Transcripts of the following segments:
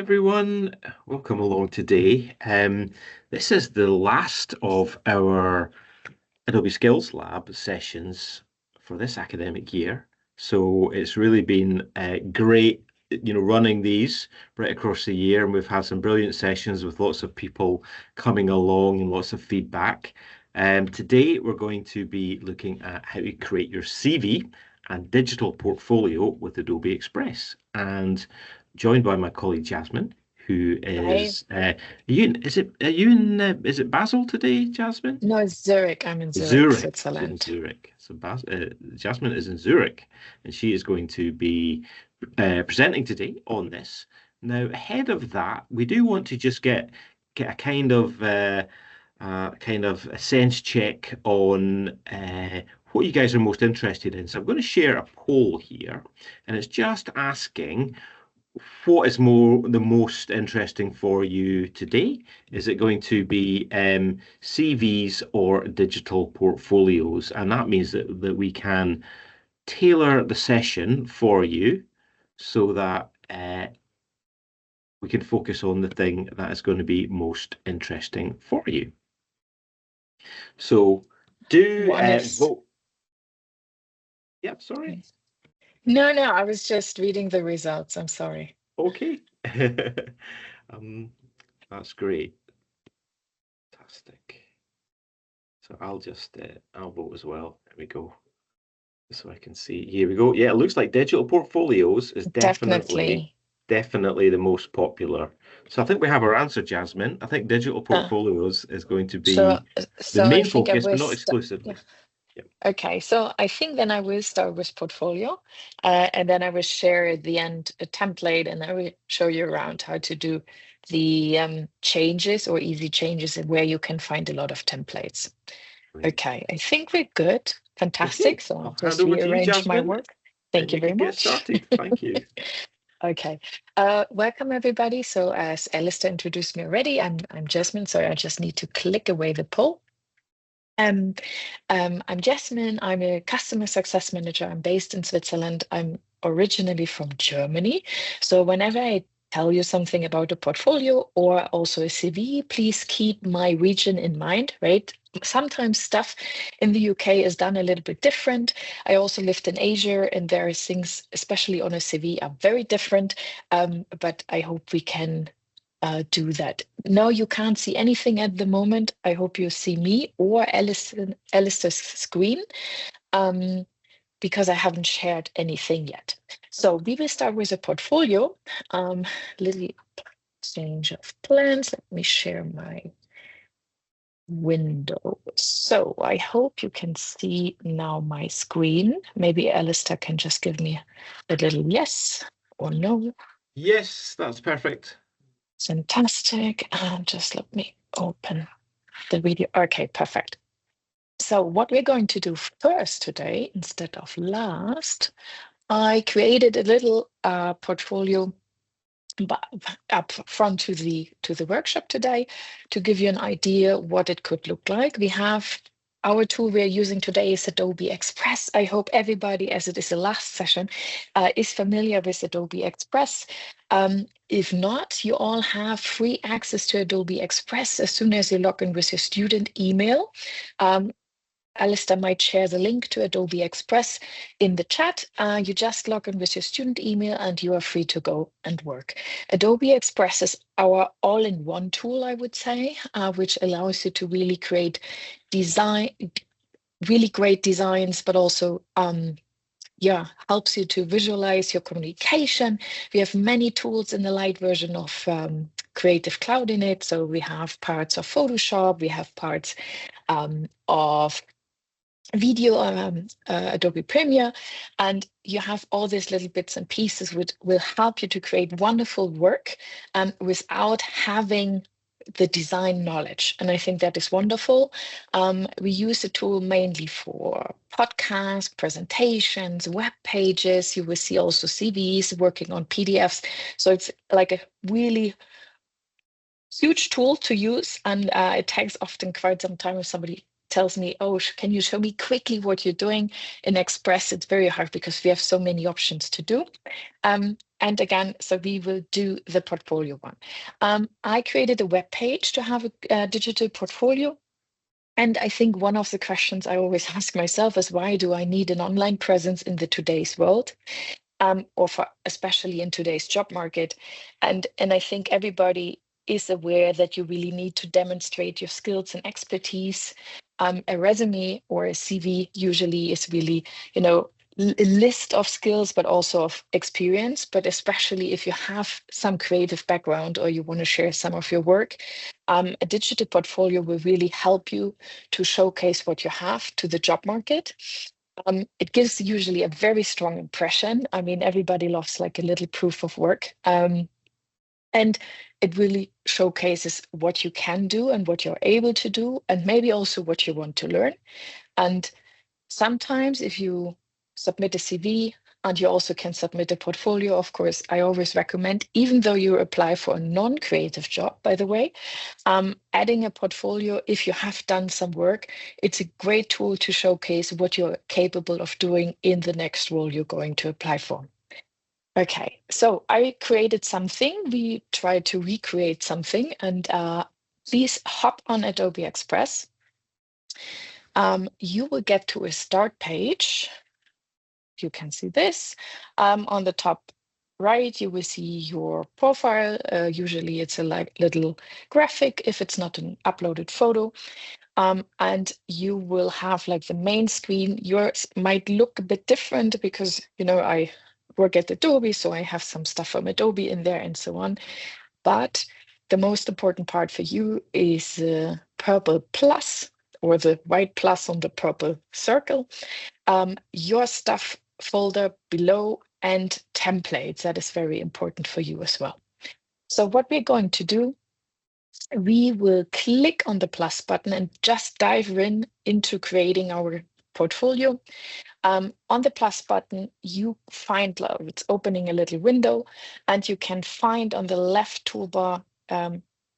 everyone. Welcome along today. This is the last of our Adobe Skills Lab sessions for this academic year. So it's really been great, running these right across the year. And we've had some brilliant sessions with lots of people coming along and lots of feedback. Today, we're going to be looking at how to create your CV and digital portfolio with Adobe Express. And joined by my colleague Jasmine, who is is it Basel today, Jasmine? No, it's Zurich. I'm in Zurich, Zurich, Switzerland. in Zurich. So Jasmine is in Zurich, and she is going to be presenting today on this. Now, ahead of that, we do want to just get a kind of a sense check on what you guys are most interested in. So I'm going to share a poll here, and it's just asking what is the most interesting for you today? Is it going to be CVs or digital portfolios? And that means that we can tailor the session for you so that we can focus on the thing that is going to be most interesting for you. So do vote. Yep, sorry. No, I was just reading the results. I'm sorry. Okay. That's great. Fantastic. So I'll just I'll vote as well. There we go. So I can see. Here we go. Yeah, it looks like digital portfolios is definitely the most popular. So I think we have our answer, Jasmine. I think digital portfolios is going to be the main focus, but not exclusively. Yeah. Okay, so I think then I will start with portfolio, and then I will share at the end a template, and I will show you around how to do the changes or easy changes and where you can find a lot of templates. Great. Okay, I think we're good. Fantastic. Okay. So I'll just rearrange my work. Thank you very much. Get started. Thank you. Okay, welcome everybody. So as Alistair introduced me already, I'm Jasmine. So I just need to click away the poll. I'm Jasmine. I'm a customer success manager. I'm based in Switzerland. I'm originally from Germany. So whenever I tell you something about a portfolio or also a CV, please keep my region in mind, right? Sometimes stuff in the UK is done a little bit different. I also lived in Asia, and there are things, especially on a CV, are very different. But I hope we can do that. No, you can't see anything at the moment. I hope you see me or Alistair's screen, because I haven't shared anything yet. So we will start with a portfolio. Little change of plans. Let me share my window. So I hope you can see now my screen. Maybe Alistair can just give me a little yes or no. Yes, that's perfect. Fantastic. And just let me open the video. Okay, perfect. So what we're going to do first today, instead of last, I created a little portfolio up front to the workshop today to give you an idea what it could look like. We have our tool we're using today is Adobe Express. I hope everybody, as it is the last session, is familiar with Adobe Express. If not, you all have free access to Adobe Express as soon as you log in with your student email. Alistair might share the link to Adobe Express in the chat. You just log in with your student email and you are free to go and work. Adobe Express is our all-in-one tool, I would say, which allows you to really create really great designs, but also helps you to visualize your communication. We have many tools in the light version of Creative Cloud in it. So we have parts of Photoshop, we have parts of video, Adobe Premiere, and you have all these little bits and pieces which will help you to create wonderful work without having the design knowledge. And I think that is wonderful. We use the tool mainly for podcasts, presentations, web pages. You will see also CVs, working on PDFs. So it's like a really huge tool to use, and it takes often quite some time if somebody tells me, oh, can you show me quickly what you're doing in Express? It's very hard because we have so many options to do. And again, so we will do the portfolio one. I created a web page to have a digital portfolio. And I think one of the questions I always ask myself is, why do I need an online presence in the today's world? Or for especially in today's job market. And I think everybody is aware that you really need to demonstrate your skills and expertise. A resume or a CV usually is really, a list of skills, but also of experience. But especially if you have some creative background or you want to share some of your work, a digital portfolio will really help you to showcase what you have to the job market. It gives usually a very strong impression. I mean, everybody loves like a little proof of work. And it really showcases what you can do and what you're able to do, and maybe also what you want to learn. And sometimes if you submit a CV and you also can submit a portfolio, of course, I always recommend, even though you apply for a non-creative job, by the way, adding a portfolio, if you have done some work, it's a great tool to showcase what you're capable of doing in the next role you're going to apply for. Okay, so I created something. We tried to recreate something, and please hop on Adobe Express. You will get to a start page. You can see this. On the top right, you will see your profile. Usually it's a little graphic if it's not an uploaded photo. And you will have like the main screen. Yours might look a bit different because, I work at Adobe, so I have some stuff from Adobe in there and so on. But the most important part for you is the purple plus, or the white plus on the purple circle. Your stuff folder below and templates. That is very important for you as well. So what we're going to do, we will click on the plus button and just dive into creating our portfolio. On the plus button, you find, it's opening a little window, and you can find on the left toolbar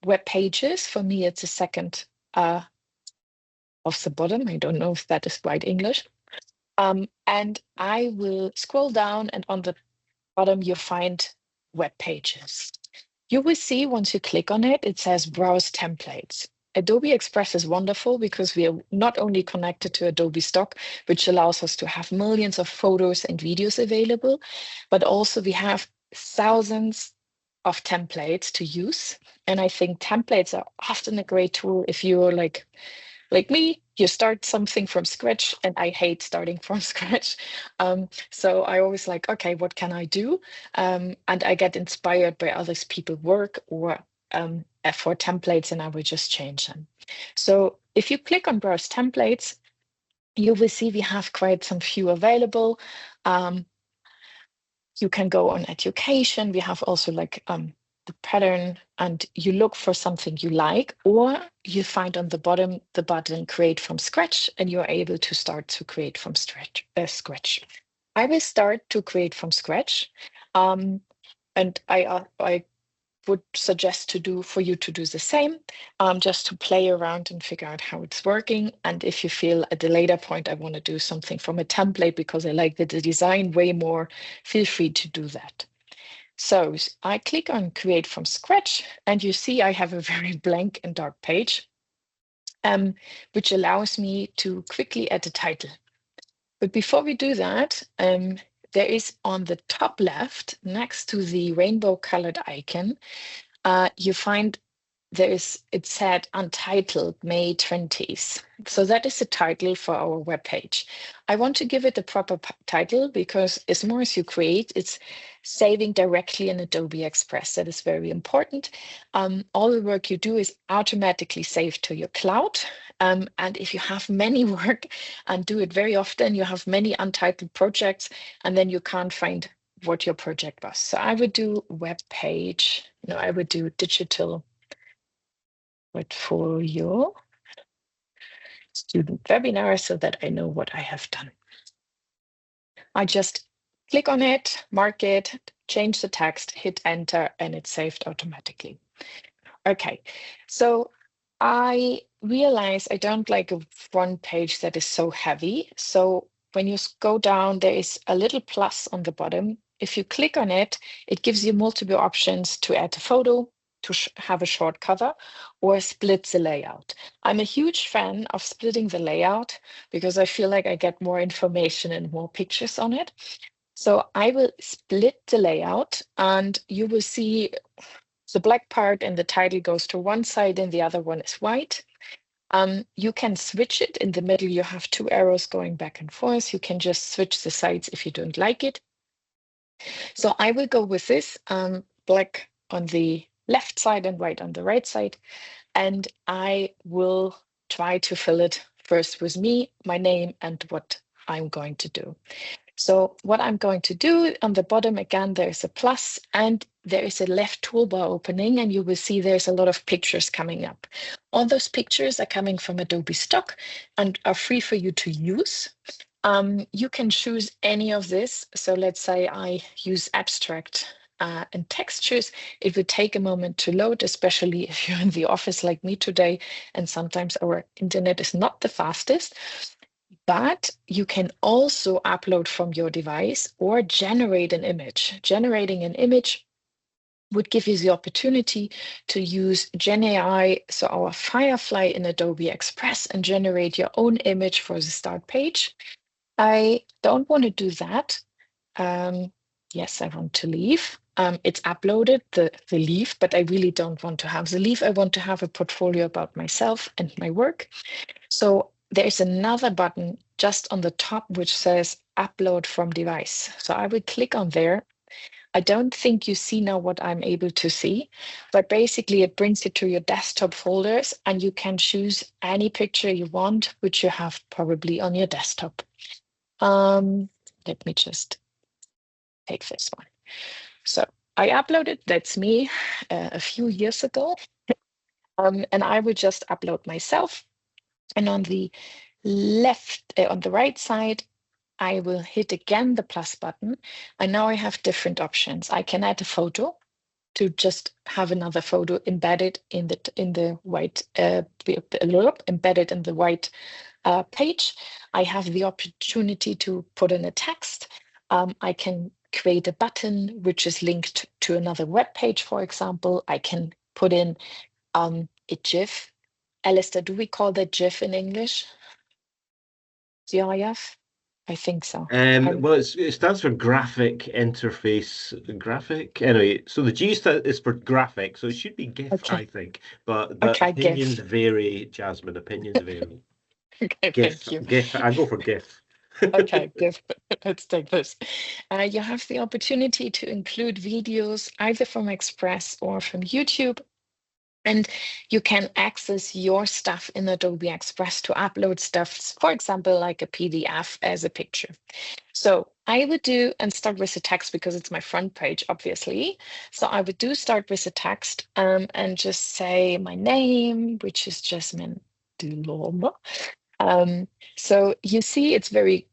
web pages. For me, it's the second of the bottom. I don't know if that is right English. And I will scroll down, and on the bottom, you find web pages. You will see once you click on it, it says Browse Templates. Adobe Express is wonderful because we are not only connected to Adobe Stock, which allows us to have millions of photos and videos available, but also we have thousands of templates to use. And I think templates are often a great tool if you're like me, you start something from scratch, and I hate starting from scratch. So I always like, okay, what can I do? And I get inspired by others people's work or for templates, and I will just change them. So if you click on Browse Templates, you will see we have quite some few available. You can go on education. We have also like the pattern, and you look for something you like, or you find on the bottom the button Create from Scratch, and you're able to start to create from scratch. I will start to create from scratch, and I would suggest for you to do the same, just to play around and figure out how it's working. And if you feel at a later point I want to do something from a template because I like the design way more, feel free to do that. So I click on Create from Scratch, and you see I have a very blank and dark page, which allows me to quickly add a title. But before we do that, there is on the top left, next to the rainbow colored icon, you find it said Untitled May 20th. So that is the title for our webpage. I want to give it a proper title because as more as you create, it's saving directly in Adobe Express. That is very important. All the work you do is automatically saved to your cloud. And if you have many work and do it very often, you have many untitled projects, and then you can't find what your project was. So I would do web page, I would do digital portfolio student webinar so that I know what I have done. I just click on it, mark it, change the text, hit enter, and it's saved automatically. Okay, so I realize I don't like a front page that is so heavy. So when you go down, there is a little plus on the bottom. if you click on it, it gives you multiple options to add a photo, to have a short cover, or split the layout. I'm a huge fan of splitting the layout because I feel like I get more information and more pictures on it. So I will split the layout, and you will see the black part and the title goes to one side and the other one is white. You can switch it. In the middle, you have two arrows going back and forth. You can just switch the sides if you don't like it. So I will go with this black on the left side and white on the right side. And I will try to fill it first with me, my name, and what I'm going to do. So what I'm going to do on the bottom, again, there's a plus and there is a left toolbar opening, and you will see there's a lot of pictures coming up. All those pictures are coming from Adobe Stock and are free for you to use. You can choose any of this. So let's say I use abstract and textures. It would take a moment to load, especially if you're in the office like me today, and sometimes our internet is not the fastest. But you can also upload from your device or generate an image. Generating an image would give you the opportunity to use Gen AI, so our Firefly in Adobe Express, and generate your own image for the start page. I don't want to do that. Yes, I want to leave. It's uploaded, the leaf, but I really don't want to have the leaf. I want to have a portfolio about myself and my work. So there's another button just on the top which says upload from device. So I will click on there. I don't think you see now what I'm able to see, but basically it brings you to your desktop folders and you can choose any picture you want, which you have probably on your desktop. Let me just take this one. So I uploaded, that's me, a few years ago. And I will just upload myself. And on the left, on the right side, I will hit again the plus button. And now I have different options. I can add a photo to just have another photo embedded in the white, embedded in the white page. I have the opportunity to put in a text. I can create a button which is linked to another web page, for example. I can put in a GIF. Alistair, do we call that GIF in English? GIF? I think so. Well, it stands for graphic interface graphic. Anyway, so the G is for graphic, so it should be GIF, Okay. I think. But Okay, opinions GIF. vary, Jasmine. Opinions vary. Okay, GIF, thank you. GIF. I go for GIF. Okay, GIF. Let's take this. You have the opportunity to include videos either from Express or from YouTube. And you can access your stuff in Adobe Express to upload stuff, for example, like a PDF as a picture. So I would do and start with the text because it's my front page, obviously. So I would start with the text and just say my name, which is Jasmine Dulombe. So you see it's very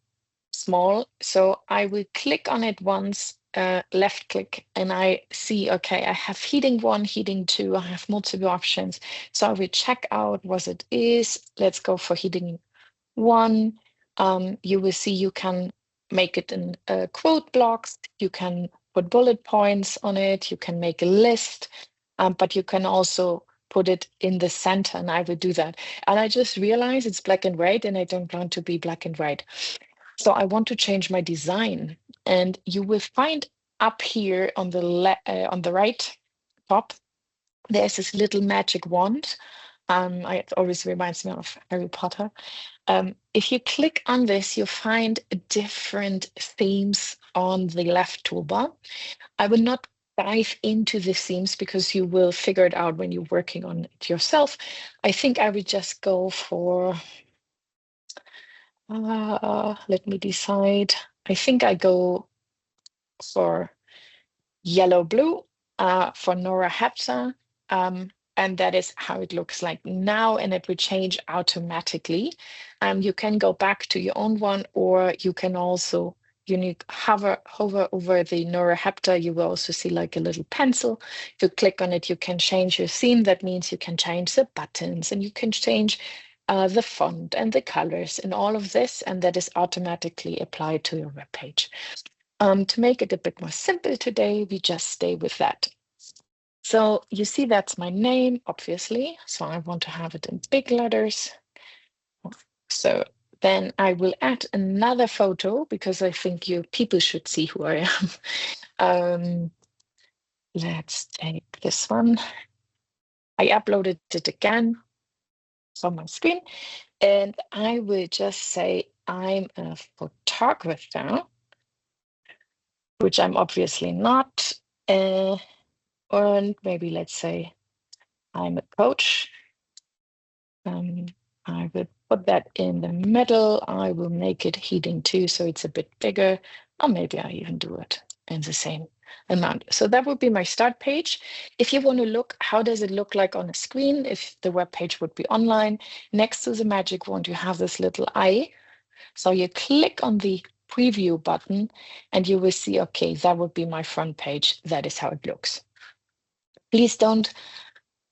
small. So I will click on it once, left click, and I see, okay, I have heading 1, heading 2, I have multiple options. So I will check out what it is. Let's go for heading 1. You will see you can make it in quote blocks. You can put bullet points on it. You can make a list, but you can also put it in the center, and I will do that. And I just realized it's black and white, and I don't want to be black and white. So I want to change my design, and you will find up here on the right top, there's this little magic wand. It always reminds me of Harry Potter. If you click on this, you find different themes on the left toolbar. I will not dive into the themes because you will figure it out when you're working on it yourself. I think I would just go for let me decide. I think I go for yellow blue for Nora Hapsa. And that is how it looks like now, and it will change automatically. You can go back to your own one, or you can also hover over the Nora Hapta. You will also see like a little pencil. If you click on it, you can change your theme. That means you can change the buttons and you can change the font and the colors and all of this, and that is automatically applied to your web page. To make it a bit more simple today, we just stay with that. So you see that's my name, obviously. So I want to have it in big letters. So then I will add another photo because I think you people should see who I am. Let's take this one. I uploaded it again from my screen, and I will just say I'm a photographer, which I'm obviously not. And maybe let's say I'm a coach. I will put that in the middle. I will make it heating too, so it's a bit bigger. Or maybe I even do it in the same amount. So that would be my start page. If you want to look, how does it look like on a screen? If the web page would be online, next to the magic wand, you have this little eye. So you click on the preview button and you will see, okay, that would be my front page. That is how it looks. Please don't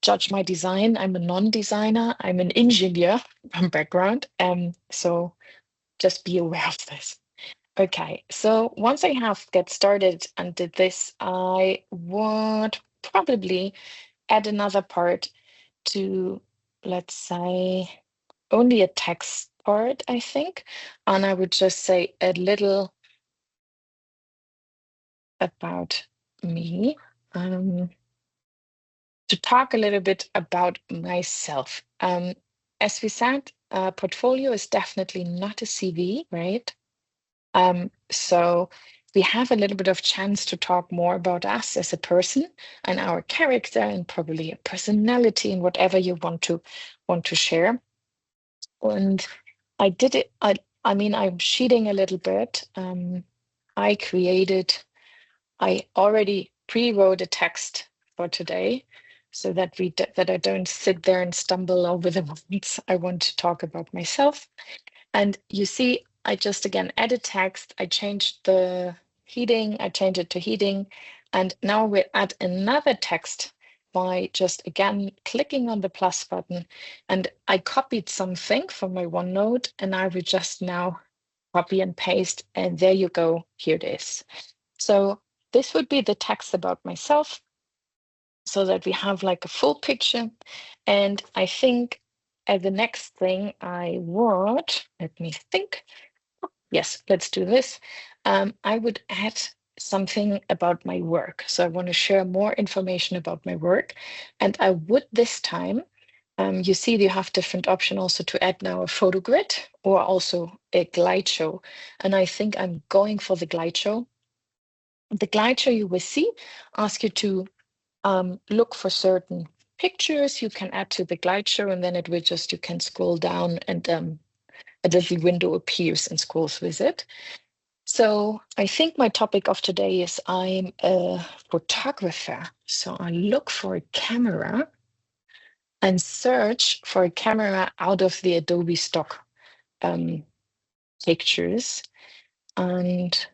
judge my design. I'm a non-designer. I'm an engineer from background. So just be aware of this. Okay, so once I have get started and did this, I would probably add another part to, let's say, only a text part, I think. And I would just say a little about me. To talk a little bit about myself. As we said, portfolio is definitely not a CV, right? So we have a little bit of chance to talk more about us as a person and our character and probably a personality and whatever you want to share. And I did it. I mean, I'm cheating a little bit. I created. I already pre-wrote a text for today so that that I don't sit there and stumble over the words. I want to talk about myself. And you see, I just again added text. I changed the heading. I changed it to heading. And now we'll add another text by just again clicking on the plus button. And I copied something from my OneNote and I will just now copy and paste. And there you go. Here it is. So this would be the text about myself so that we have like a full picture. And I think the next thing I would, let me think. Yes, let's do this. I would add something about my work. So I want to share more information about my work. And I would this time, you see you have different options also to add now a photo grid or also a glide show. And I think I'm going for the glide show. The glide show you will see ask you to look for certain pictures you can add to the glide show, and then it will just, you can scroll down and a little window appears and scrolls with it. So I think my topic of today is I'm a photographer. So I look for a camera and search for a camera out of the Adobe stock pictures. And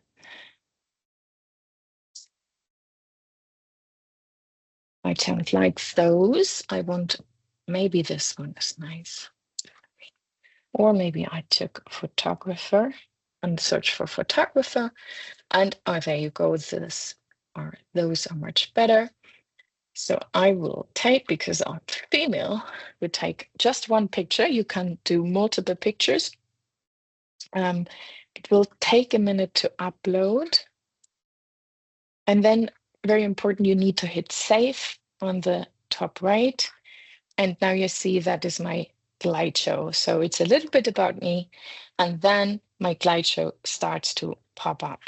I don't like those. I want, maybe this one is nice. Or maybe I took photographer and search for photographer. And oh, there you go. Those are much better. So I will take, because I'm female, we take just one picture. You can do multiple pictures. It will take a minute to upload. And then, very important, you need to hit save on the top right. And now you see that is my glide show. So it's a little bit about me. And then my glide show starts to pop up.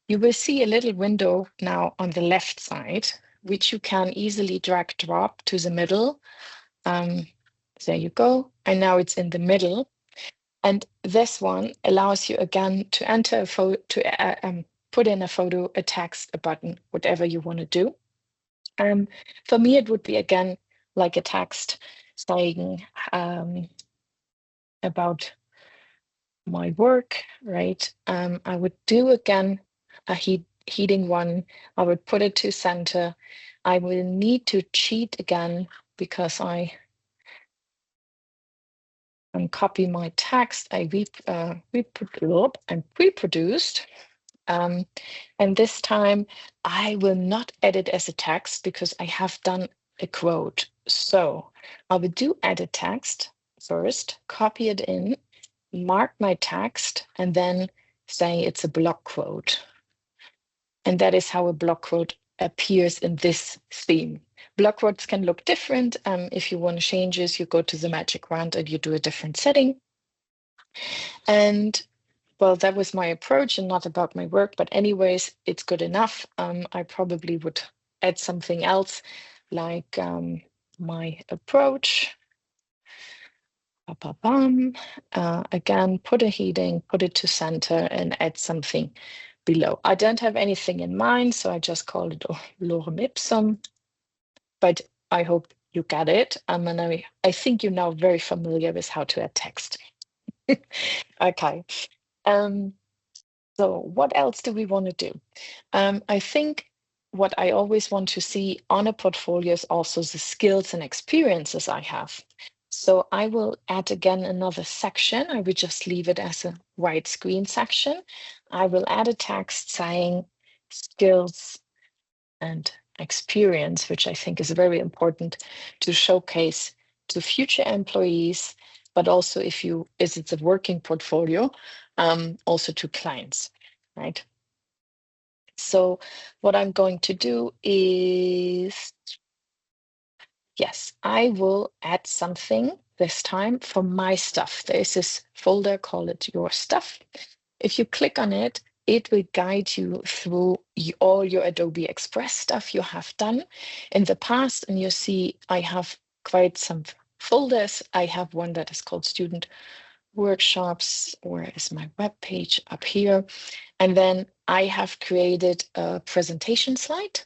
You will see a little window now on the left side, which you can easily drag drop to the middle. There you go. And now it's in the middle. And this one allows you again to enter a photo, to put in a photo, a text, a button, whatever you want to do. For me, it would be again like a text saying about my work, right? I would do again a heating one. I would put it to center. I will need to cheat again because I copy my text. I pre-produced. And this time I will not edit as a text because I have done a quote. So I will do edit text first, copy it in, mark my text, and then say it's a block quote. And that is how a block quote appears in this theme. Block quotes can look different. If you want changes, you go to the magic wand and you do a different setting. And well, that was my approach and not about my work, but anyways, it's good enough. I probably would add something else like my approach. Again, put a heading, put it to center and add something below. I don't have anything in mind, so I just call it lorem ipsum, but I hope you get it. And I think you're now very familiar with how to add text. Okay. So what else do we want to do? I think what I always want to see on a portfolio is also the skills and experiences I have. So I will add again another section. I will just leave it as a white screen section. I will add a text saying skills and experience, which I think is very important to showcase to future employees, but also if it's a working portfolio, also to clients, right? So what I'm going to do is, yes, I will add something this time for my stuff. There's this folder, call it your stuff. If you click on it, it will guide you through all your Adobe Express stuff you have done in the past. And you see, I have quite some folders. I have one that is called Student Workshops, or is my web page up here. And then I have created a presentation slide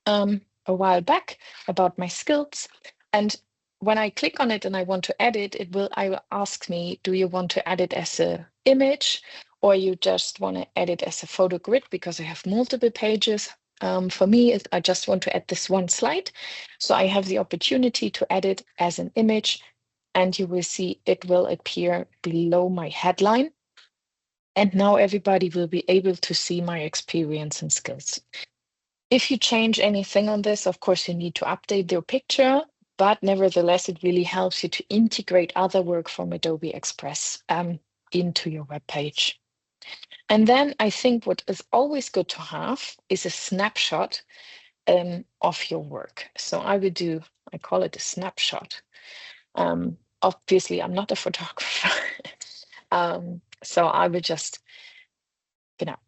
a while back about my skills. And when I click on it and I want to edit, I will ask me, do you want to edit as an image or you just want to edit as a photo grid because I have multiple pages? For me, I just want to add this one slide. So I have the opportunity to edit as an image, and you will see it will appear below my headline. And now everybody will be able to see my experience and skills. If you change anything on this, of course, you need to update your picture, but nevertheless, it really helps you to integrate other work from Adobe Express into your web page. And then I think what is always good to have is a snapshot of your work. So I call it a snapshot. Obviously, I'm not a photographer. So I will just,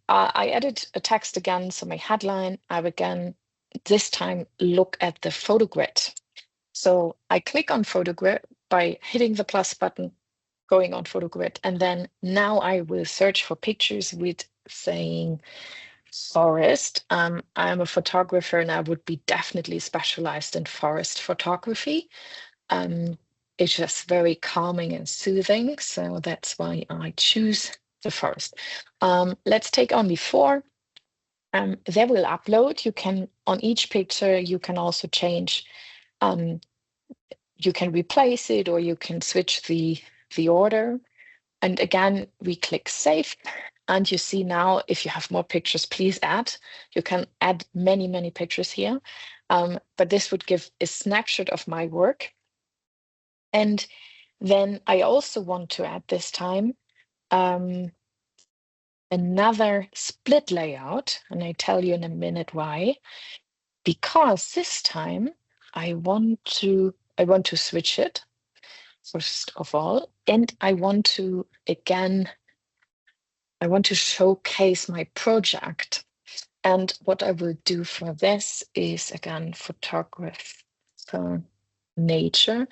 I added a text again. So my headline, I will again, this time, look at the photo grid. So I click on photo grid by hitting the plus button, going on photo grid. And then now I will search for pictures with saying forest. I'm a photographer and I would be definitely specialized in forest photography. It's just very calming and soothing. So that's why I choose the forest. Let's take only 4. They will upload. You can, on each picture, you can also change. You can replace it or you can switch the order. And again, we click save. And you see now, if you have more pictures, please add. You can add many, many pictures here. But this would give a snapshot of my work. And then I also want to add this time another split layout. And I tell you in a minute why. Because this time I want to switch it, first of all. And I want to showcase my project. And what I will do for this is, again, photograph for nature,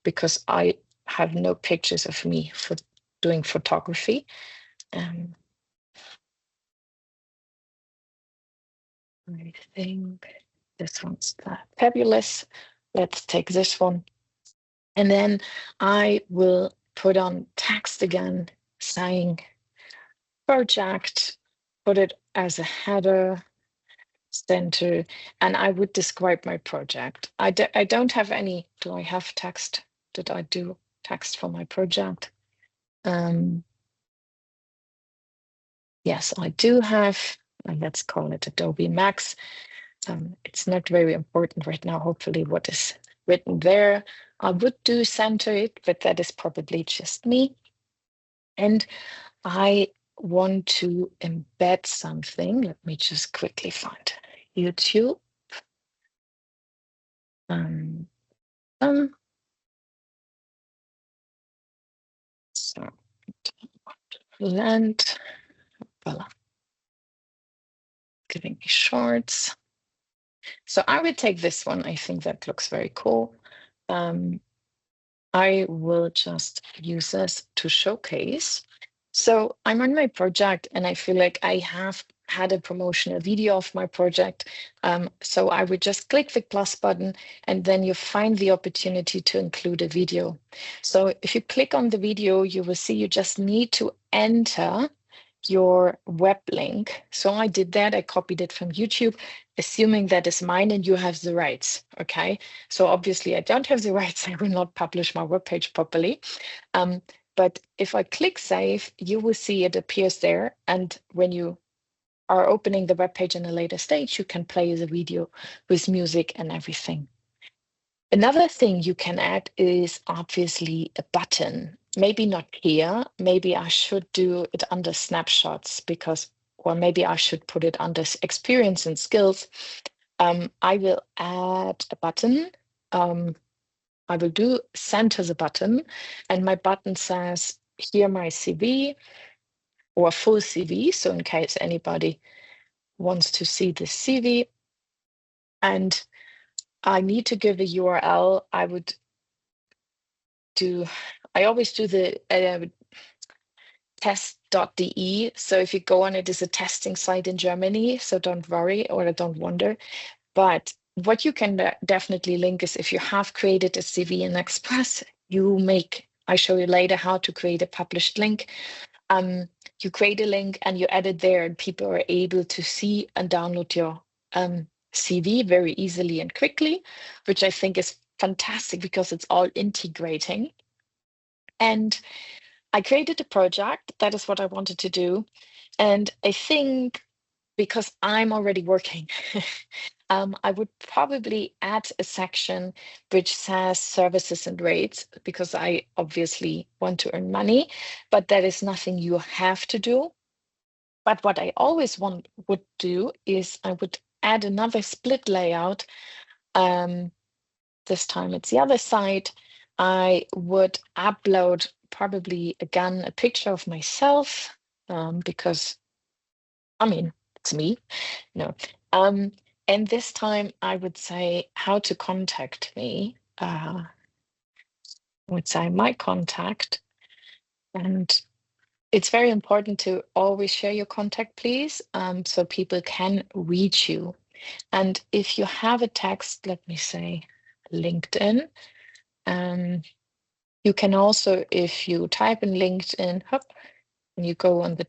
because I have no pictures of me for doing photography. I think this one's fabulous. Let's take this one. And then I will put on text again, saying project, put it as a header, center, and I would describe my project. I don't have any. Do I have text? Did I do text for my project? yes, I do have, and let's call it Adobe Max. It's not very important right now, hopefully, what is written there. I would do center it, but that is probably just me. And I want to embed something. Let me just quickly find YouTube. Um, so land, voila, giving me shorts. So I would take this one. I think that looks very cool. I will just use this to showcase. So I'm on my project and I feel like I have had a promotional video of my project. So I would just click the plus button and then you find the opportunity to include a video. So if you click on the video, you will see you just need to enter your web link. So I did that. I copied it from YouTube, assuming that is mine and you have the rights. Okay. So obviously I don't have the rights. I will not publish my webpage properly. But if I click save, you will see it appears there. And when you are opening the webpage in a later stage, you can play the video with music and everything. Another thing you can add is obviously a button. Maybe not here. Maybe I should do it under snapshots because, or maybe I should put it under experience and skills. I will add a button. I will do center the button, and my button says here my CV or full CV. So in case anybody wants to see the CV, and I need to give a URL. I always do the test.de. So if you go on it is a testing site in Germany. So don't worry or don't wonder. But what you can definitely link is if you have created a CV in Express, I show you later how to create a published link. You create a link and you add it there and people are able to see and download your CV very easily and quickly, which I think is fantastic because it's all integrating. And I created a project. That is what I wanted to do. And I think because I'm already working, I would probably add a section which says services and rates because I obviously want to earn money, but that is nothing you have to do. But what I always would do is I would add another split layout. This time it's the other side. I would upload probably again a picture of myself because I mean it's me. No. And this time I would say how to contact me. I would say my contact. And it's very important to always share your contact, please, so people can reach you. And if you have a text, let me say LinkedIn, you can also, if you type in LinkedIn, and you go on the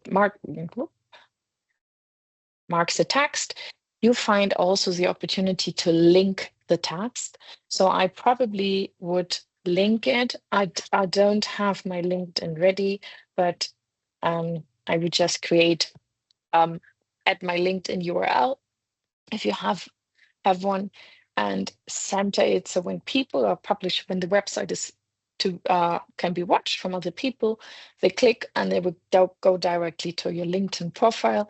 marks the text, you find also the opportunity to link the text. So I probably would link it. I don't have my LinkedIn ready, but I would just create add my LinkedIn URL if you have one and center it so when people are published, when the website is to can be watched from other people, they click and they would go directly to your LinkedIn profile.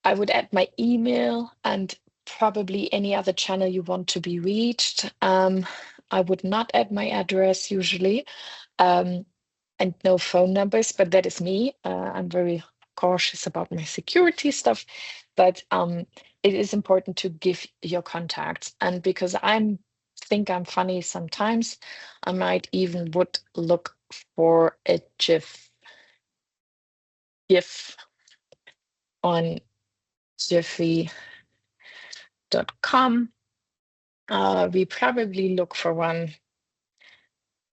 I would add my email and probably any other channel you want to be reached. I would not add my address usually, and no phone numbers, but that is me. I'm very cautious about my security stuff, but it is important to give your contacts. And because think I'm funny sometimes, I might even would look for a GIF on jiffy.com. We probably look for one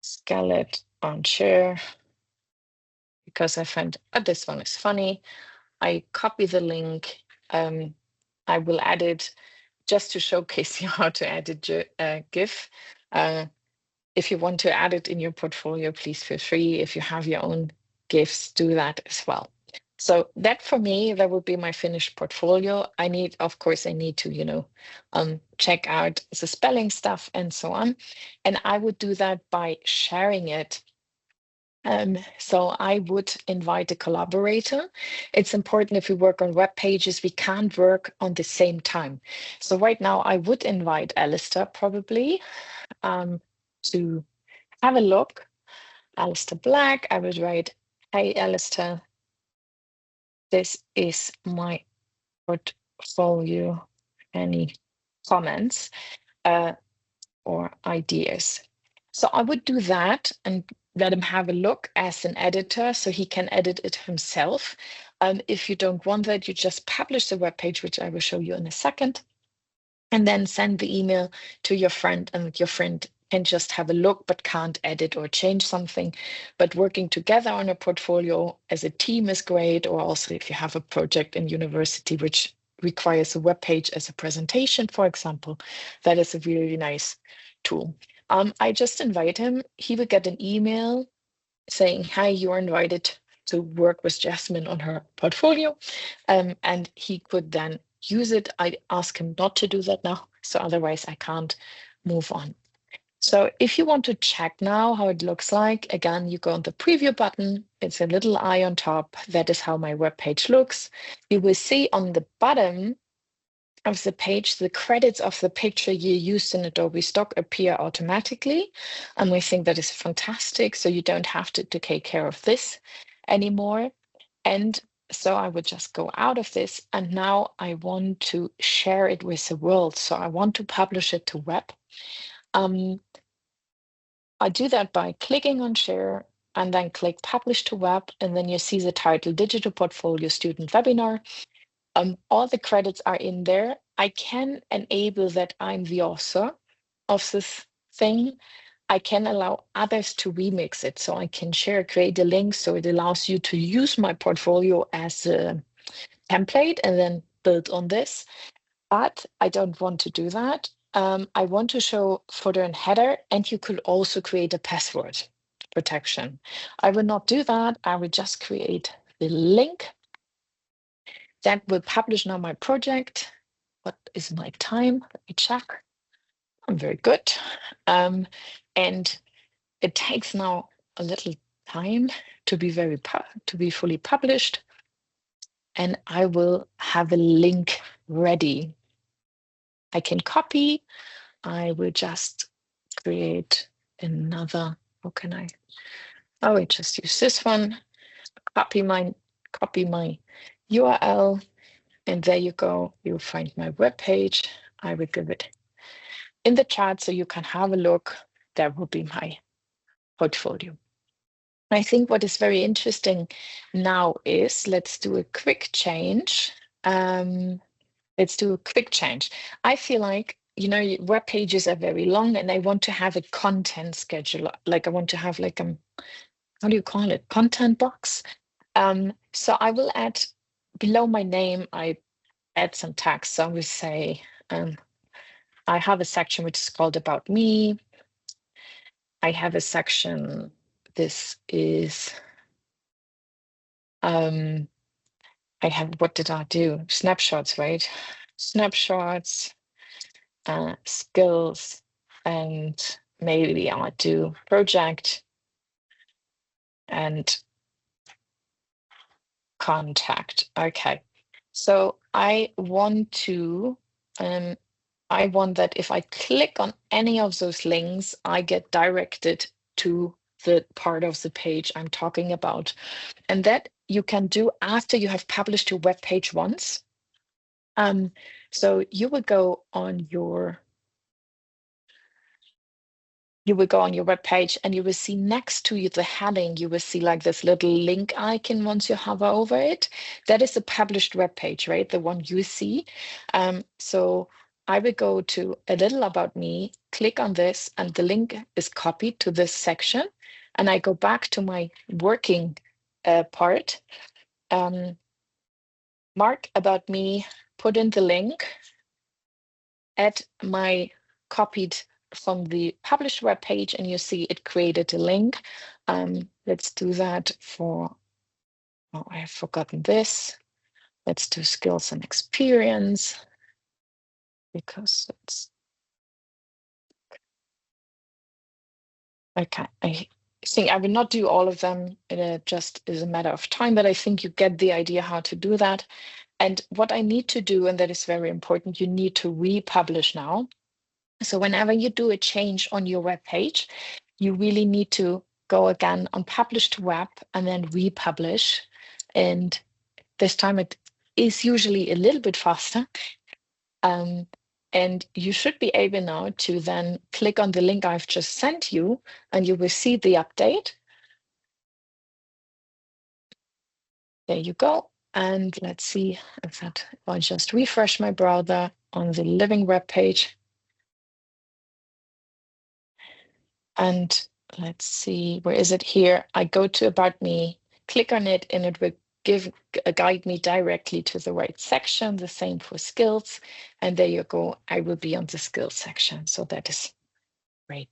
skeleton on chair because I find this one is funny. I copy the link. I will add it just to showcase you how to add a GIF. If you want to add it in your portfolio, please feel free. If you have your own GIFs, do that as well. So that for me, that would be my finished portfolio. Of course, I need to, check out the spelling stuff and so on. And I would do that by sharing it. So I would invite a collaborator. It's important if we work on web pages, we can't work on the same time. So right now I would invite Alistair probably to have a look. Alistair Black, I would write, hey Alistair, this is my portfolio. Any comments or ideas? So I would do that and let him have a look as an editor so he can edit it himself. If you don't want that, you just publish the web page, which I will show you in a second, and then send the email to your friend, and your friend can just have a look but can't edit or change something. But working together on a portfolio as a team is great, or also if you have a project in university which requires a web page as a presentation, for example, that is a really nice tool. I just invite him. He will get an email saying, hi, you're invited to work with Jasmine on her portfolio. And he could then use it. I ask him not to do that now, so otherwise I can't move on. So if you want to check now how it looks like, again, you go on the preview button. It's a little eye on top. That is how my web page looks. You will see on the bottom of the page, the credits of the picture you used in Adobe Stock appear automatically. And we think that is fantastic. So you don't have to take care of this anymore. And so I would just go out of this. And now I want to share it with the world. So I want to publish it to web. I do that by clicking on share and then click publish to web. And then you see the title Digital Portfolio Student Webinar. All the credits are in there. I can enable that I'm the author of this thing. I can allow others to remix it. So I can create a link. So it allows you to use my portfolio as a template and then build on this. But I don't want to do that. I want to show footer and header, and you could also create a password protection. I will not do that. I will just create the link that will publish now my project. What is my time? Let me check. I'm very good. And it takes now a little time to be fully published. And I will have a link ready. I can copy. I will just create another. How can I? Oh, I just use this one. Copy my URL. And there you go. You'll find my web page. I will give it in the chat so you can have a look. That will be my portfolio. I think what is very interesting now is, let's do a quick change. Let's do a quick change. I feel like, web pages are very long and I want to have a content schedule. Like I want to have like how do you call it? Content box. So I will add below my name, I add some text. So I will say, I have a section which is called About Me. I have a section, this is, I have, what did I do? Snapshots, right? Snapshots, skills, and maybe I'll do project and contact. Okay. So I want that if I click on any of those links, I get directed to the part of the page I'm talking about. And that you can do after you have published your web page once. So you will go on your web page and you will see next to you the heading, you will see like this little link icon once you hover over it. That is the published web page, right? The one you see. So I will go to a little about me, click on this, and the link is copied to this section. And I go back to my working part, mark about me, put in the link, add my copied from the published web page, and you see it created a link. Let's do that for Oh, I have forgotten this. Let's do skills and experience because it's okay. I think I will not do all of them. It just is a matter of time, but I think you get the idea how to do that. And what I need to do, and that is very important, you need to republish now. So whenever you do a change on your web page, you really need to go again on publish to web and then republish. And this time it is usually a little bit faster. Um, and you should be able now to then click on the link I've just sent you, and you will see the update. There you go. And let's see if that, I'll just refresh my browser on the living web page. And let's see, where is it here? I go to About Me, click on it, and it will guide me directly to the right section. The same for skills. And there you go. I will be on the skills section. So that is great.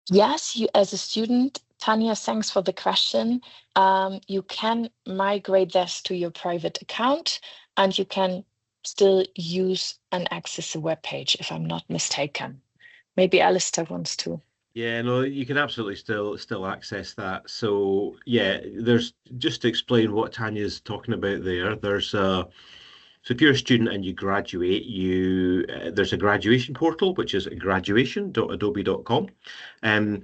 Yes, you as a student, Tanya, thanks for the question. You can migrate this to your private account, and you can still use and access the web page, if I'm not mistaken. Maybe Alistair wants to. Yeah, no, you can absolutely still access that. So yeah, there's just to explain what Tanya's talking about there. So if you're a student and you graduate, you there's a graduation portal which is graduation.adobe.com, um,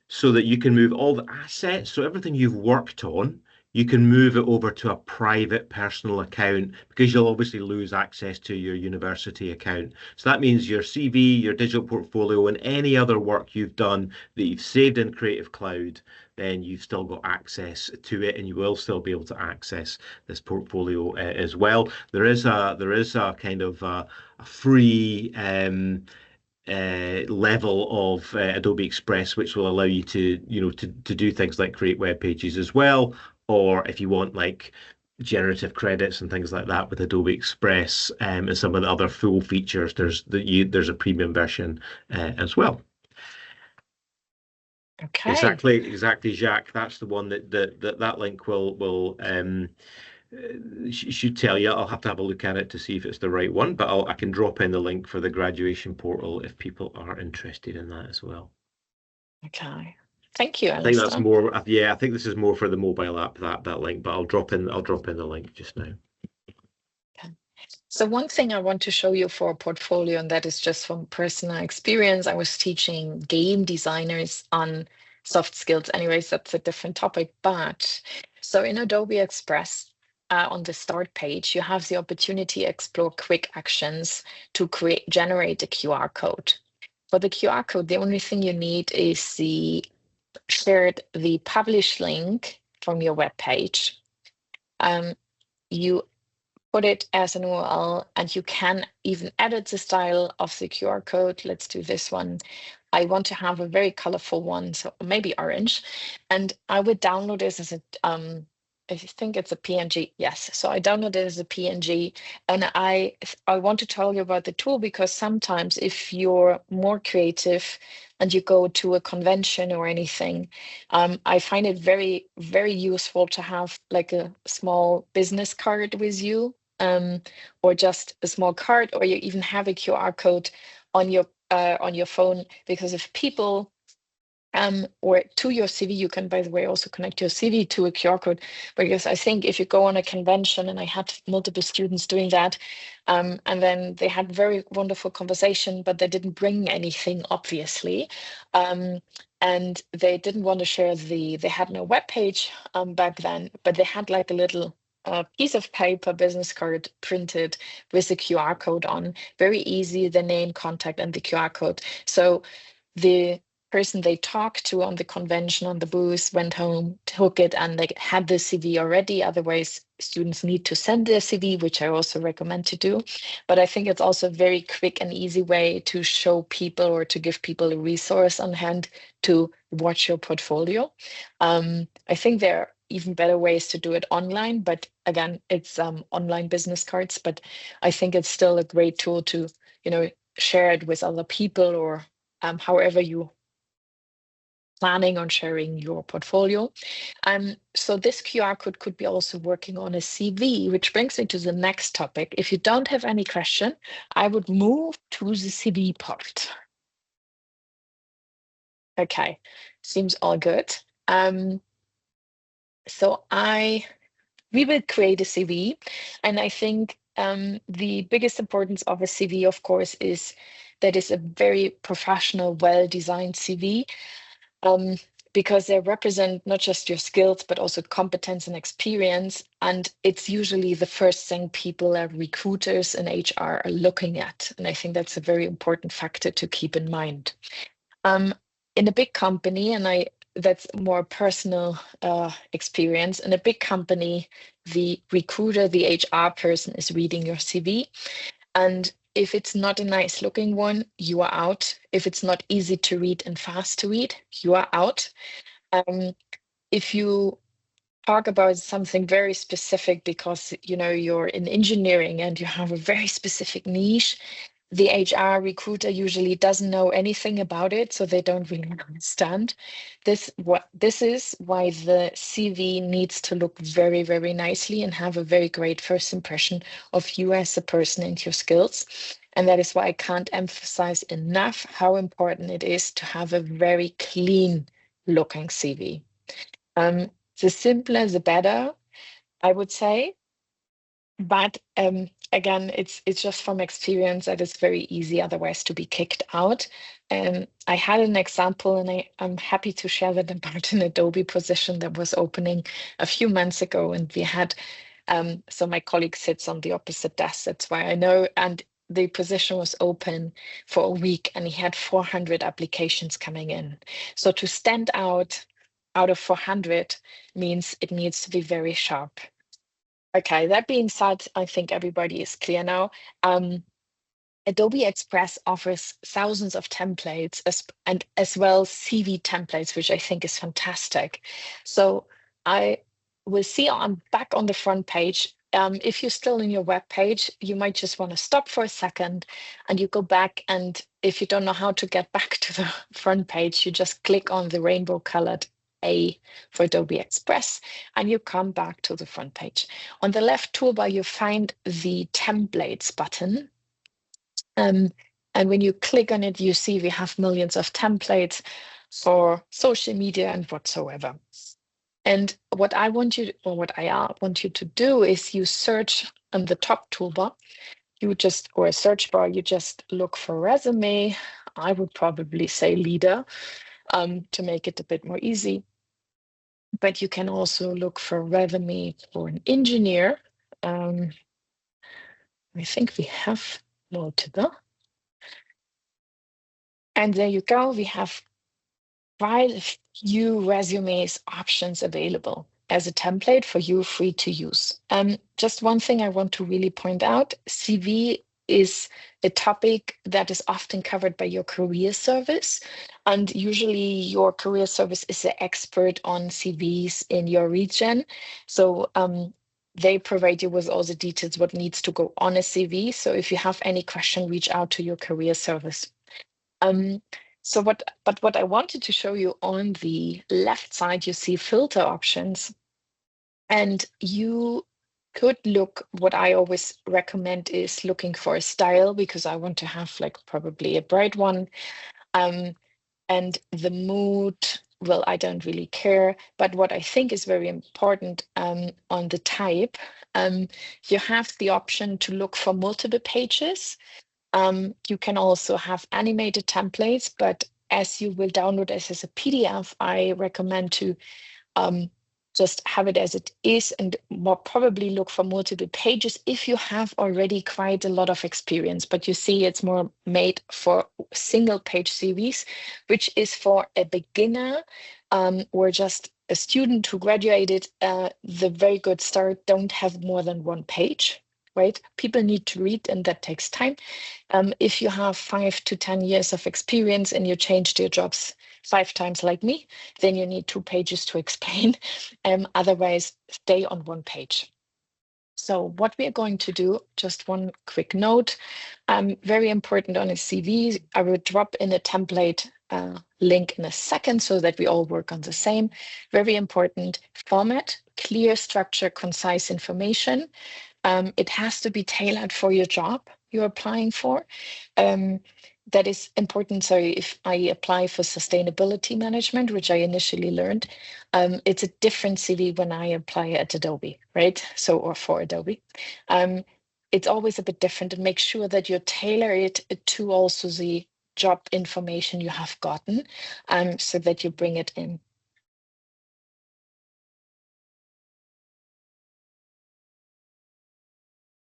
so that you can move all the assets. So everything you've worked on, you can move it over to a private personal account because you'll obviously lose access to your university account. So that means your CV, your digital portfolio, and any other work you've done that you've saved in Creative Cloud, then you've still got access to it, and you will still be able to access this portfolio as well. There is a kind of a free level of Adobe Express, which will allow you to, to do things like create web pages as well. Or if you want like generative credits and things like that with Adobe Express and some of the other full features, there's a premium version as well. Okay. Exactly, Jacques. That's the one that link will should tell you. I'll have to have a look at it to see if it's the right one, but I can drop in the link for the graduation portal if people are interested in that as well. Okay. Thank you, I think that's Alistair. more, yeah, I think this is more for the mobile app, that link, but I'll drop in the link just now. Okay. So one thing I want to show you for a portfolio, and that is just from personal experience. I was teaching game designers on soft skills. Anyways, that's a different topic. But so in Adobe Express, on the start page, you have the opportunity to explore quick actions to generate a QR code. For the QR code, the only thing you need is the publish link from your web page. You put it as an URL, and you can even edit the style of the QR code. Let's do this one. I want to have a very colorful one, so maybe orange. And I would download this as I think it's a PNG. Yes. So I download it as a PNG. And I want to tell you about the tool because sometimes if you're more creative and you go to a convention or anything, I find it very, very useful to have like a small business card with you, or just a small card, or you even have a QR code on your phone, because if people or to your CV, you can, by the way, also connect your CV to a QR code, because I think if you go on a convention, and I had multiple students doing that, and then they had very wonderful conversation, but they didn't bring anything, obviously, and they didn't want to share they had no web page back then, but they had like a little piece of paper business card printed with the QR code on. Very easy, the name, contact, and the QR code. So the person they talked to on the convention, on the booth, went home, took it, and they had the CV already. Otherwise, students need to send their CV, which I also recommend to do. But I think it's also a very quick and easy way to show people or to give people a resource on hand to watch your portfolio. I think there are even better ways to do it online, but again, it's online business cards. But I think it's still a great tool to, share it with other people, or however you planning on sharing your portfolio. So this QR code could be also working on a CV, which brings me to the next topic. If you don't have any question, I would move to the CV part. Okay, seems all good. So we will create a CV, and I think the biggest importance of a CV, of course, is that it's a very professional, well-designed CV. Because they represent not just your skills, but also competence and experience. And it's usually the first thing people, recruiters and HR are looking at. And I think that's a very important factor to keep in mind. In a big company, and that's more personal experience, in a big company, the recruiter, the HR person is reading your CV. And if it's not a nice looking one, you are out. If it's not easy to read and fast to read, you are out. If you talk about something very specific because you're in engineering and you have a very specific niche, the HR recruiter usually doesn't know anything about it, so they don't really understand this. This is why the CV needs to look very, very nicely and have a very great first impression of you as a person and your skills. And that is why I can't emphasize enough how important it is to have a very clean looking CV. The simpler, the better, I would say. But again, it's just from experience that it's very easy otherwise to be kicked out. I had an example, and I'm happy to share that about an Adobe position that was opening a few months ago, and we had so my colleague sits on the opposite desk. That's why I know. And the position was open for a week, and he had 400 applications coming in. So to stand out of 400 means it needs to be very sharp. Okay, that being said, I think everybody is clear now. Adobe Express offers thousands of templates and as well CV templates, which I think is fantastic. So I will see I'm back on the front page. If you're still in your web page, you might just want to stop for a second and you go back. And if you don't know how to get back to the front page, you just click on the rainbow colored A for Adobe Express, and you come back to the front page. On the left toolbar, you find the templates button. And when you click on it, you see we have millions of templates for social media and whatsoever. And what I want you to do is you search on the top toolbar, or a search bar, you just look for resume. I would probably say leader to make it a bit more easy. But you can also look for resume for an engineer. I think we have multiple. And there you go. We have quite a few resumes options available as a template for you free to use. Just one thing I want to really point out, CV is a topic that is often covered by your career service. And usually your career service is the expert on CVs in your region. So they provide you with all the details what needs to go on a CV. So if you have any question, reach out to your career service. What I wanted to show you on the left side, you see filter options, and you could look, what I always recommend is looking for a style, because I want to have like probably a bright one. And the mood, well, I don't really care. But what I think is very important on the type, you have the option to look for multiple pages. You can also have animated templates, but as you will download this as a PDF, I recommend to just have it as it is and more probably look for multiple pages if you have already quite a lot of experience. But you see it's more made for single page CVs, which is for a beginner or just a student who graduated the very good start, don't have more than one page. Right? People need to read, and that takes time. If you have 5 to 10 years of experience and you changed your jobs 5 times like me, then you need 2 pages to explain. Otherwise, stay on one page. So what we are going to do, just one quick note, very important on a CV, I will drop in a template link in a second so that we all work on the same. Very important format, clear structure, concise information. It has to be tailored for your job you're applying for. That is important. So if I apply for sustainability management, which I initially learned, it's a different CV when I apply at Adobe, right? So, or for Adobe. It's always a bit different, and make sure that you tailor it to also the job information you have gotten, so that you bring it in.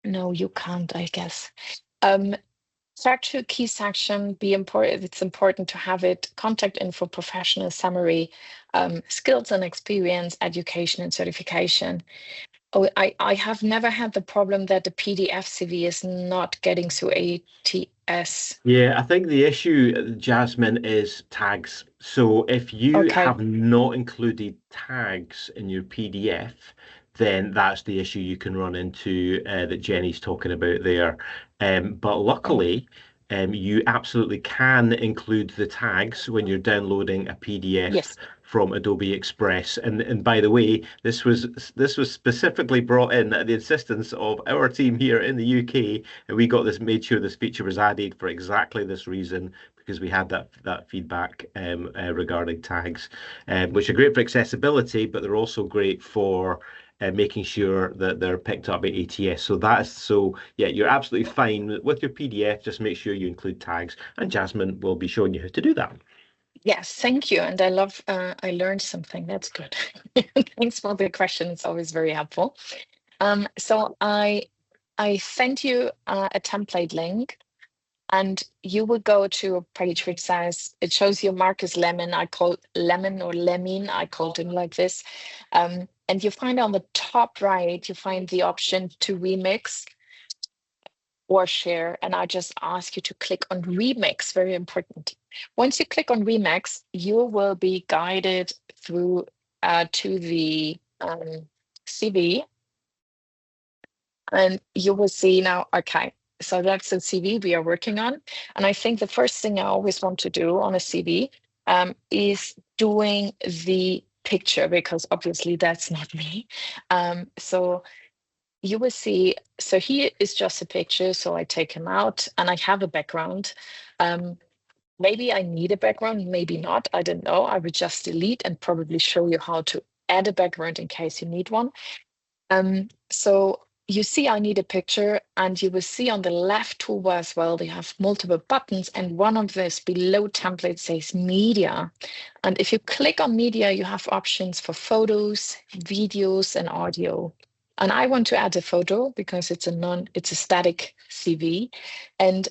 No, you can't, I guess. Factual key section, be important. It's important to have it. Contact info, professional summary, skills and experience, education and certification. Oh, I have never had the problem that the PDF CV is not getting through ATS. Yeah, I think the issue, Jasmine, is tags. So if you Okay. have not included tags in your PDF, then that's the issue you can run into that Jenny's talking about there. But Okay. luckily, you absolutely can include the tags when you're downloading a PDF Yes. from Adobe Express. And by the way, this was specifically brought in at the insistence of our team here in the UK, and we got this made sure this feature was added for exactly this reason because we had that feedback regarding tags, which are great for accessibility, but they're also great for making sure that they're picked up by ATS. So yeah, you're absolutely fine with your PDF. Just make sure you include tags, and Jasmine will be showing you how to do that. Yes, thank you. And I love, I learned something. That's good. Thanks for the question. It's always very helpful. So I sent you a template link, and you will go to a page which says, it shows you Marcus Lemon. I call Lemon or Lemon. I called him like this. And you find on the top right, you find the option to remix or share. And I just ask you to click on remix, very important. Once you click on remix, you will be guided through to the CV, and you will see now, okay, so that's the CV we are working on. And I think the first thing I always want to do on a CV is doing the picture, because obviously that's not me. So you will see, so here is just a picture. So I take him out and I have a background. Maybe I need a background, maybe not. I don't know. I would just delete and probably show you how to add a background in case you need one. So you see I need a picture, and you will see on the left toolbar as well, they have multiple buttons, and one of this below template says media. And if you click on media, you have options for photos, videos, and audio. And I want to add a photo because it's a static CV. And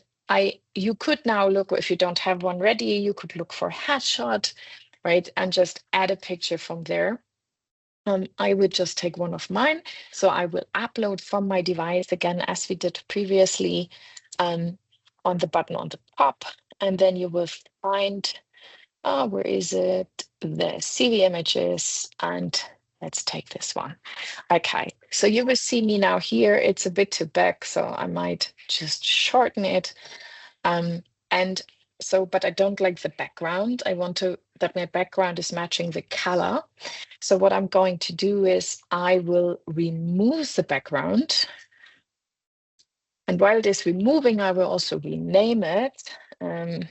you could now look, if you don't have one ready, you could look for a headshot, right? And just add a picture from there. I would just take one of mine. So I will upload from my device again, as we did previously, on the button on the top. And then you will find, where is it? The CV images. And let's take this one. Okay, so you will see me now here. It's a bit too big, so I might just shorten it. And so, but I don't like the background. I want that my background is matching the color. So what I'm going to do is I will remove the background. And while it is removing, I will also rename it. Let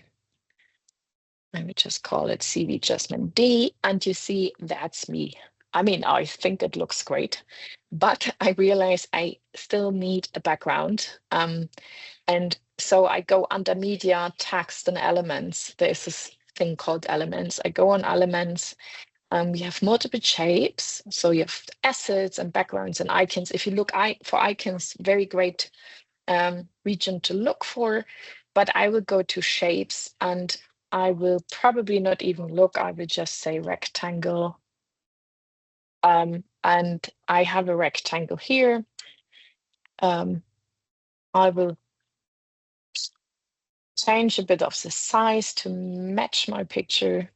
me just call it CV Jasmine D. And you see, that's me. I mean, I think it looks great, but I realize I still need a background. And so I go under media, text, and elements. There's this thing called elements. I go on elements. We have multiple shapes. So you have assets and backgrounds and icons. If you look for icons, very great region to look for. But I will go to shapes, and I will probably not even look. I will just say rectangle. And I have a rectangle here. I will change a bit of the size to match my picture.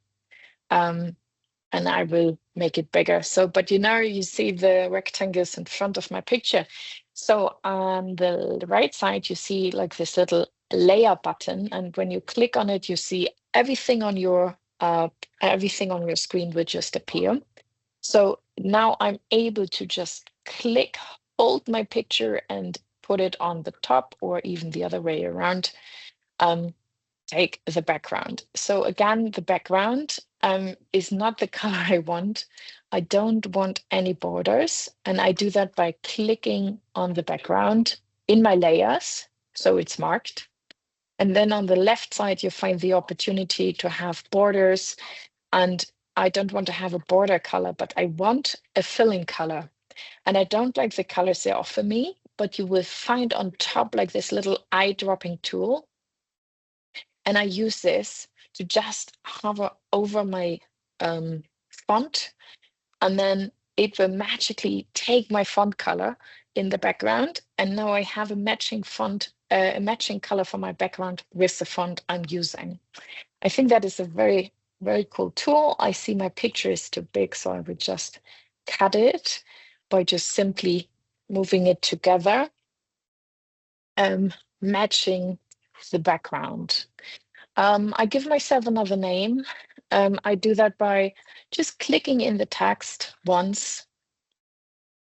and I will make it bigger. So, but you see the rectangles in front of my picture. So on the right side, you see like this little layer button. And when you click on it, you see everything on your screen will just appear. So now I'm able to just click, hold my picture and put it on the top, or even the other way around. Take the background. So again, the background is not the color I want. I don't want any borders. And I do that by clicking on the background in my layers. So it's marked. And then on the left side, you find the opportunity to have borders. And I don't want to have a border color, but I want a filling color. And I don't like the colors they offer me, but you will find on top like this little eye dropping tool. And I use this to just hover over my font, and then it will magically take my font color in the background. And now I have a matching font, a matching color for my background with the font I'm using. I think that is a very, very cool tool. I see my picture is too big, so I would just cut it by just simply moving it together, matching the background. I give myself another name. I do that by just clicking in the text once,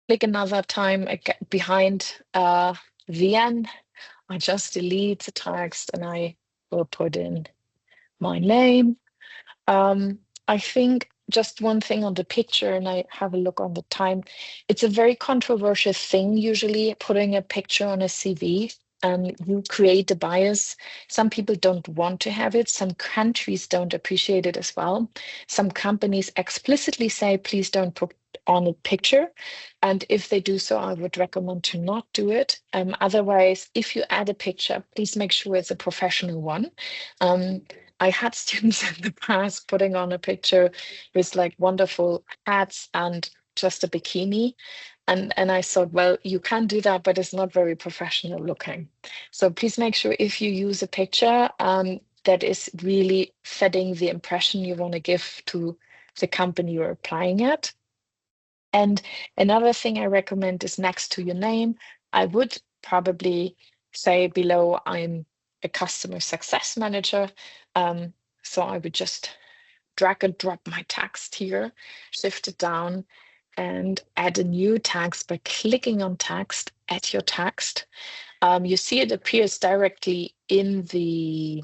click another time behind the N. I just delete the text and I will put in my name. I think just one thing on the picture, and I have a look on the time. It's a very controversial thing, usually putting a picture on a CV. You create a bias. Some people don't want to have it. Some countries don't appreciate it as well. Some companies explicitly say, please don't put on a picture. And if they do so, I would recommend to not do it. Otherwise, if you add a picture, please make sure it's a professional one. I had students in the past putting on a picture with like wonderful hats and just a bikini. And I thought, well, you can do that, but it's not very professional looking. So please make sure if you use a picture that is really fitting the impression you want to give to the company you're applying at. And another thing I recommend is next to your name, I would probably say below, I'm a customer success manager. So I would just drag and drop my text here, shift it down, and add a new text by clicking on text, add your text. You see it appears directly in the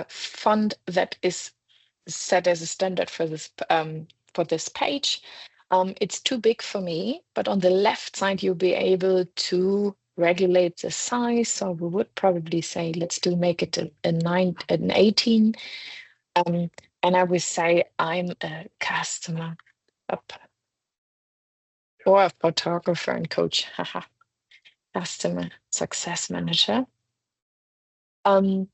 font that is set as a standard for this page. It's too big for me, but on the left side, you'll be able to regulate the size. So we would probably say, let's make it an 18. And I would say I'm a customer or a photographer and coach, customer success manager. And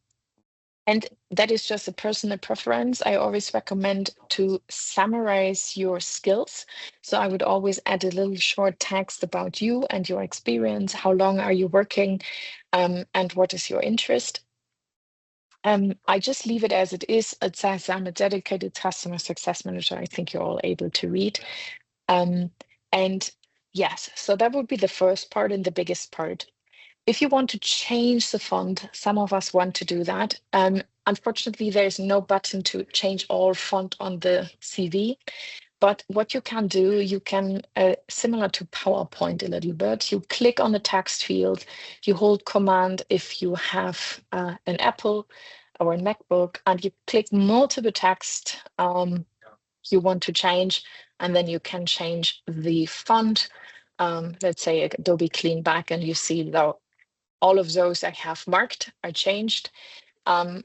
that is just a personal preference. I always recommend to summarize your skills. So I would always add a little short text about you and your experience. How long are you working? And what is your interest? I just leave it as it is. It says I'm a dedicated customer success manager. I think you're all able to read. And yes, so that would be the first part and the biggest part. If you want to change the font, some of us want to do that. Unfortunately, there's no button to change all font on the CV. But what you can do, you can, similar to PowerPoint a little bit, you click on the text field, you hold Command if you have an Apple or a MacBook, and you click multiple text you want to change, and then you can change the font. Let's say Adobe Clean Back, and you see all of those I have marked are changed. On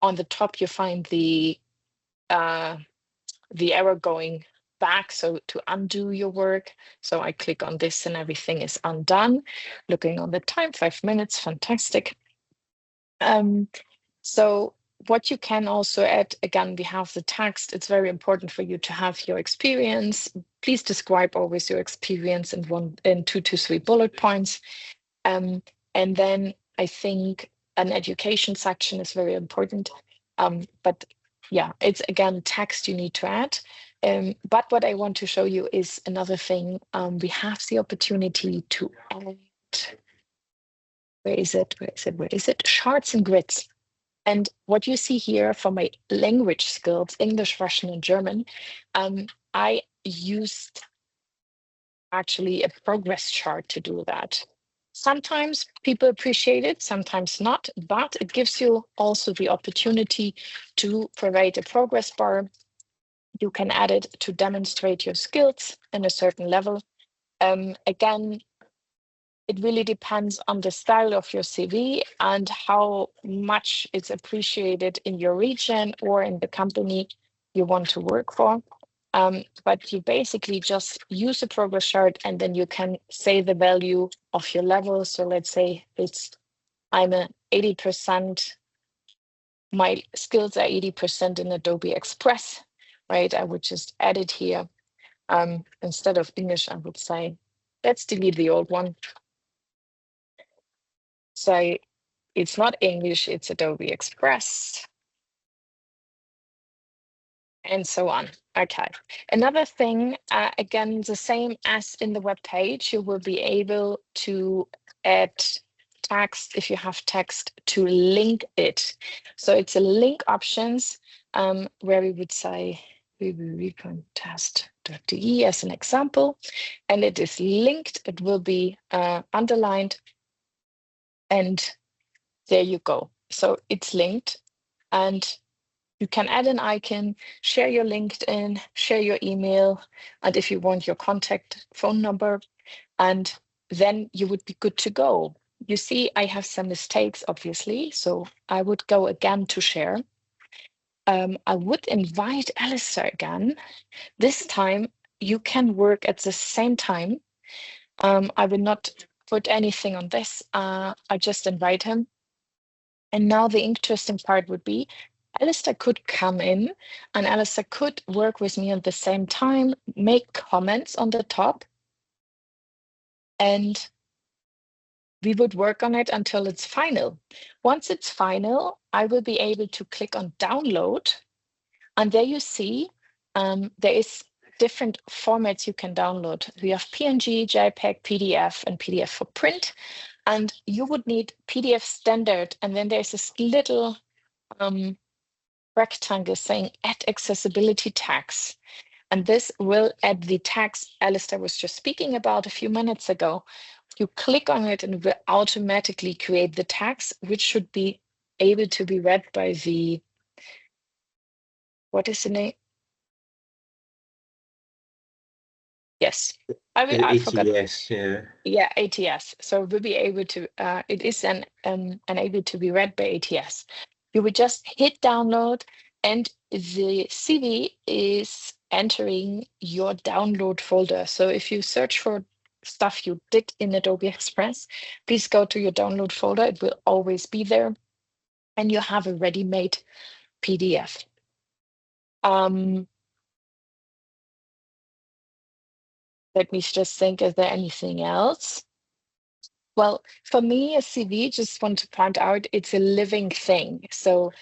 the top, you find the arrow going back, so to undo your work. So I click on this and everything is undone. Looking on the time, 5 minutes, fantastic. So what you can also add, again, we have the text. It's very important for you to have your experience. Please describe always your experience in 2 to 3 bullet points. And then I think an education section is very important. But yeah, it's again text you need to add. But what I want to show you is another thing. We have the opportunity to add, where is it? Where is it? Where is it? Charts and grids. And what you see here for my language skills, English, Russian, and German, I used actually a progress chart to do that. Sometimes people appreciate it, sometimes not, but it gives you also the opportunity to provide a progress bar. You can add it to demonstrate your skills in a certain level. Again, it really depends on the style of your CV and how much it's appreciated in your region or in the company you want to work for. But you basically just use a progress chart and then you can say the value of your level. So let's say I'm a 80%, my skills are 80% in Adobe Express, right? I would just add it here. Instead of English, I would say, let's delete the old one. So it's not English, it's Adobe Express, and so on. Okay. Another thing, again, the same as in the web page, you will be able to add text if you have text to link it. So it's a link options where we would say test.de as an example, and it is linked. It will be underlined, and there you go. So it's linked, and you can add an icon, share your LinkedIn, share your email, and if you want your contact phone number, and then you would be good to go. You see, I have some mistakes, obviously, so I would go again to share. I would invite Alistair again. This time, you can work at the same time. I will not put anything on this. I just invite him. And now the interesting part would be Alistair could come in and Alistair could work with me at the same time, make comments on the top, and we would work on it until it's final. Once it's final, I will be able to click on download. And there you see there is different formats you can download. We have PNG, JPEG, PDF, and PDF for print. And you would need PDF standard. And then there's this little rectangle saying add accessibility tags. And this will add the tags Alistair was just speaking about a few minutes ago. You click on it and it will automatically create the tags, which should be able to be read by the, what is the name? Yes, I forgot. ATS, yeah. Yeah, ATS. So we'll be able to, it is able to be read by ATS. You would just hit download and the CV is entering your download folder. So if you search for stuff you did in Adobe Express, please go to your download folder. It will always be there. And you have a ready-made PDF. Let me just think, is there anything else? Well, for me, a CV, just want to point out, it's a living thing. So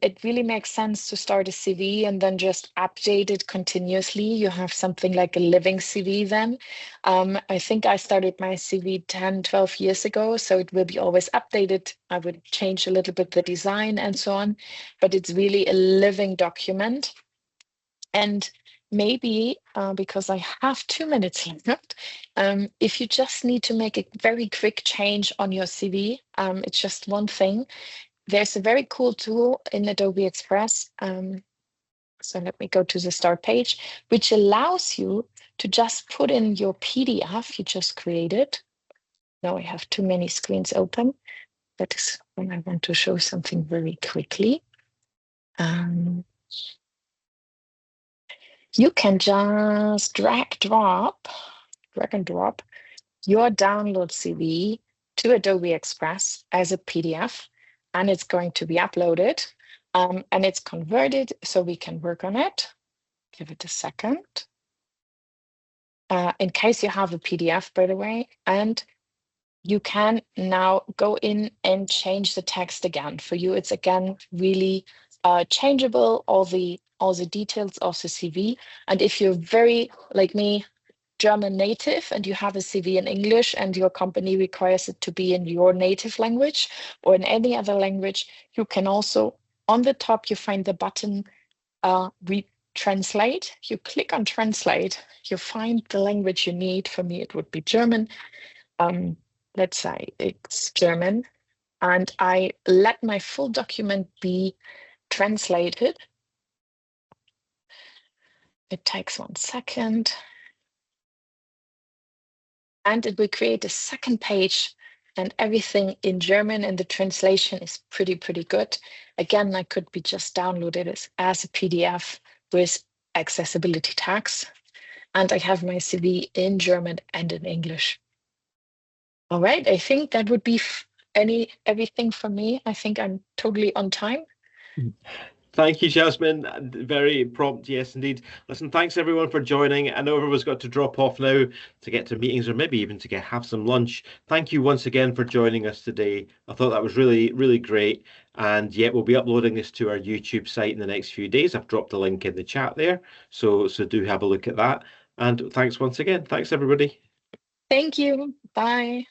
it really makes sense to start a CV and then just update it continuously. You have something like a living CV then. I think I started my CV 10, 12 years ago, so it will be always updated. I would change a little bit the design and so on, but it's really a living document. And maybe because I have 2 minutes left, if you just need to make a very quick change on your CV, it's just one thing. There's a very cool tool in Adobe Express. So let me go to the start page, which allows you to just put in your PDF you just created. Now I have too many screens open. That is when I want to show something very quickly. You can just drag and drop your download CV to Adobe Express as a PDF, and it's going to be uploaded and it's converted so we can work on it. Give it a second. In case you have a PDF, by the way, and you can now go in and change the text again. For you, it's again really changeable, all the details of the CV. And if you're very, like me, German native and you have a CV in English and your company requires it to be in your native language or in any other language, you can also, on the top, you find the button translate. You click on translate, you find the language you need. For me, it would be German. Let's say it's German. And I let my full document be translated. It takes 1 second. And it will create a second page and everything in German, and the translation is pretty good. Again, I could be just downloaded as a PDF with accessibility tags. And I have my CV in German and in English. All right, I think that would be everything from me. I think I'm totally on time. Thank you, Jasmine. Very prompt, yes, indeed. Listen, thanks everyone for joining. I know everyone's got to drop off now to get to meetings or maybe even to have some lunch. Thank you once again for joining us today. I thought that was really great. And yeah, we'll be uploading this to our YouTube site in the next few days. I've dropped a link in the chat there, so do have a look at that. And thanks once again. Thanks, everybody. Thank you. Bye.